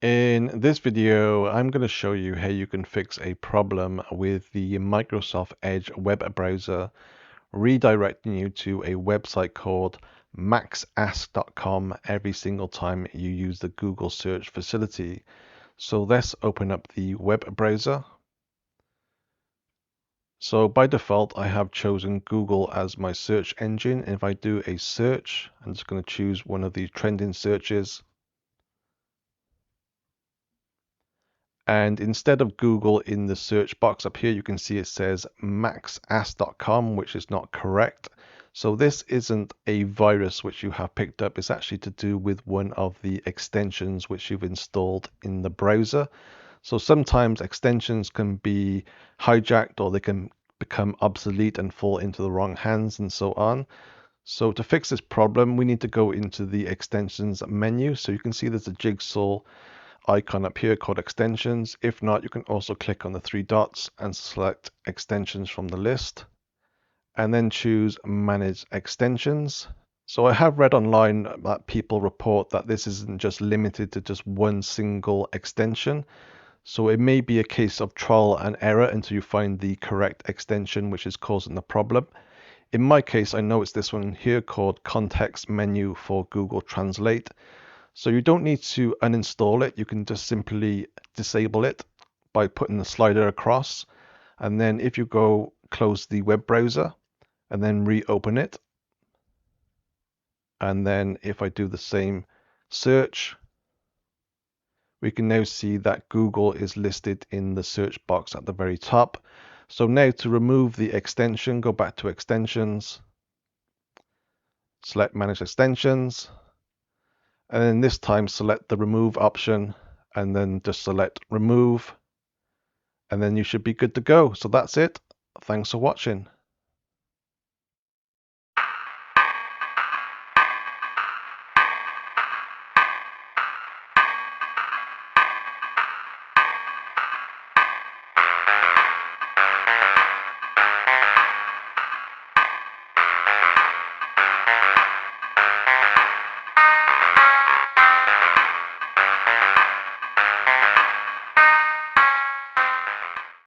In this video, I'm going to show you how you can fix a problem with the Microsoft Edge web browser redirecting you to a website called maxask.com every single time you use the Google search facility. So let's open up the web browser. So by default, I have chosen Google as my search engine. If I do a search, I'm just going to choose one of the trending searches. And instead of Google in the search box up here, you can see it says maxask.com, which is not correct. So this isn't a virus which you have picked up. It's actually to do with one of the extensions which you've installed in the browser. So sometimes extensions can be hijacked or they can become obsolete and fall into the wrong hands and so on. So to fix this problem, we need to go into the extensions menu. So you can see there's a jigsaw icon up here called extensions. If not, you can also click on the three dots and select extensions from the list and then choose manage extensions. So I have read online that people report that this isn't just limited to just one single extension. So it may be a case of trial and error until you find the correct extension which is causing the problem. In my case, I know it's this one here called context menu for Google Translate. So you don't need to uninstall it. You can just simply disable it by putting the slider across. And then if you go close the web browser and then reopen it. And then if I do the same search, we can now see that Google is listed in the search box at the very top. So now to remove the extension, go back to extensions, select manage extensions, and then this time select the remove option and then just select remove, and then you should be good to go. So that's it. Thanks for watching.